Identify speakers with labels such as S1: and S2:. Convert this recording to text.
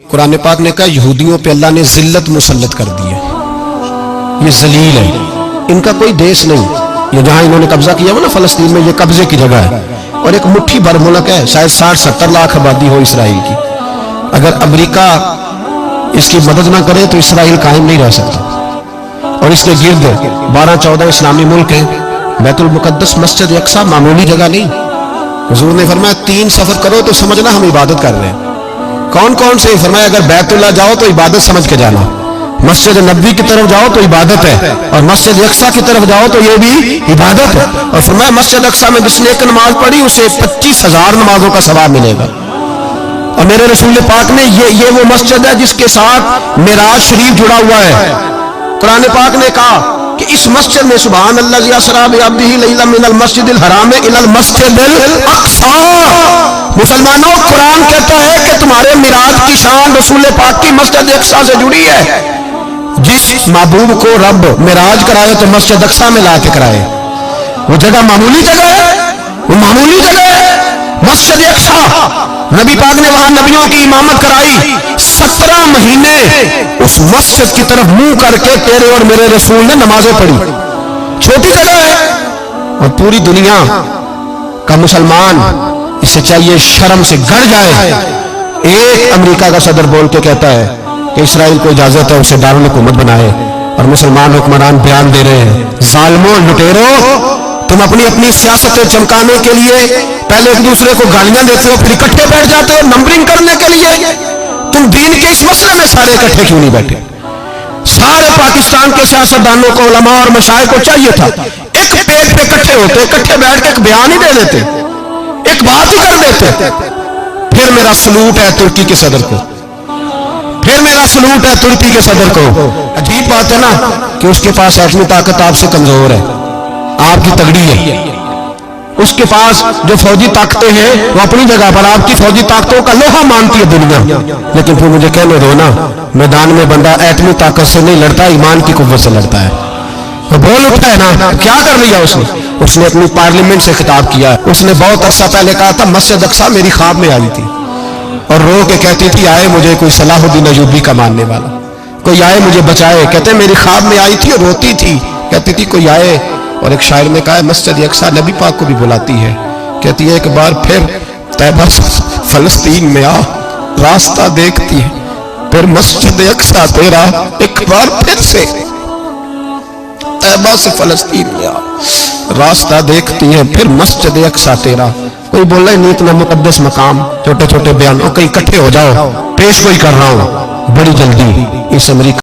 S1: कुरान पाक ने कहा यहूदियों पे अल्लाह ने जिल्लत मुसल्लत कर दी है, ये जलील है, इनका कोई देश नहीं। ये जहां इन्होंने कब्जा किया हुआ ना फलस्तीन में, ये कब्जे की जगह है और एक मुट्ठी भर मुल्क है, शायद 60-70 लाख आबादी हो इसराइल की। अगर अमेरिका इसकी मदद ना करे तो इसराइल कायम नहीं रह सकता। और इसके गिर्द 12-14 इस्लामी मुल्क हैं। बैतुल मुकद्दस मस्जिद अक्सा मामूली जगह नहीं। हुजूर ने फरमाया 3 सफर करो तो समझना हम इबादत कर रहे हैं। कौन कौन से? फरमाया अगर बैतुल्लाह जाओ तो इबादत समझ के जाना, मस्जिद नबी की तरफ जाओ तो इबादत है, और मस्जिद अक्सा की तरफ जाओ तो ये भी इबादत है। और फरमाया मस्जिद अक्सा में जिसने एक नमाज पढ़ी उसे 25,000 नमाजों का सवाब मिलेगा। और मेरे रसूल पाक ने ये वो मस्जिद है जिसके साथ मिराज शरीफ जुड़ा हुआ है। कुरान पाक ने कहा कि इस मस्जिद में सुभान अल्लाज़ी असरा बिअब्दिही लैला मिनल मस्जिदिल हराम इलल मस्जिदिल अक्सा। मुसलमानों, कुरान कहता है कि तुम्हारे मिराज की शान रसूल पाक की मस्जिद अक्सा से जुड़ी है। जिस महबूब को रब मिराज कराए तो मस्जिद अक्सा में ला के कराए। वो जगह मामूली जगह है, वो मामूली जगह है मस्जिद अक्सा। नबी पाक ने वहां नबियों की इमामत कराई। 17 महीने उस मस्जिद की तरफ मुंह करके तेरे और मेरे रसूल ने नमाजें पढ़ी। छोटी जगह है और पूरी दुनिया का मुसलमान इसे चाहिए शर्म से गड़ जाए। एक अमेरिका का सदर बोल के कहता है कि इसराइल को इजाजत है उसे दारुल हुकूमत बनाए, और मुसलमान हुक्मरान बयान दे रहे हैं जालिमों लुटेरो, तुम अपनी अपनी सियासतें चमकाने के लिए पहले एक दूसरे को गालियां देते हो, फिर इकट्ठे बैठ जाते हो नंबरिंग करने के लिए। तुम दीन के इस मसले में सारे इकट्ठे क्यों नहीं बैठे? सारे पाकिस्तान के सियासतदानों को, उलमा और मशाइख को चाहिए था एक पेज पे इकट्ठे होते, इकट्ठे बैठ के एक बयान ही दे देते, एक बात ही कर देते। फिर मेरा सलूट है तुर्की के सदर को, फिर मेरा सलूट है तुर्की के सदर को। अजीब बात है ना कि उसके पास एटमी ताकत आपसे कमजोर है, आपकी तगड़ी है। उसके पास जो फौजी ताकतें हैं वो अपनी जगह पर, आपकी फौजी ताकतों का लोहा मानती है दुनिया। लेकिन फिर मुझे कहने दो ना, मैदान में बंदा एटमी ताकत से नहीं लड़ता, ईमान की कुव्वत से लड़ता है। तो बोल उठा है ना, क्या कर लिया उसने अपनी पार्लियामेंट से खिताब किया। उसने बहुत अरसा पहले कहा था मस्जिद अक्सा मेरी ख्वाब में आई थी और रो के कहती थी आए मुझे कोई सलाहुद्दीन अय्यूबी का मानने वाला, कोई आए मुझे बचाए। कहते मेरी ख्वाब में आई थी और रोती थी, कहती थी कोई आए। और एक शायर ने कहा है मस्जिद अक्सा नबी पाक को भी बुलाती है, कहती है एक बार फिर तैबा फलस्तीन में आ, रास्ता देखती है फिर मस्जिद अक्सा तेरा, एक बार फिर से तैबा से फलस्तीन में आ, रास्ता देखती है फिर मस्जिद अक्सा तेरा। कोई बोल रहा है नहीं इतना मुकद्दस मकाम, छोटे छोटे बयान, कहीं इकट्ठे हो जाओ, पेश कोई कर रहा हूं बड़ी जल्दी इस अमेरिका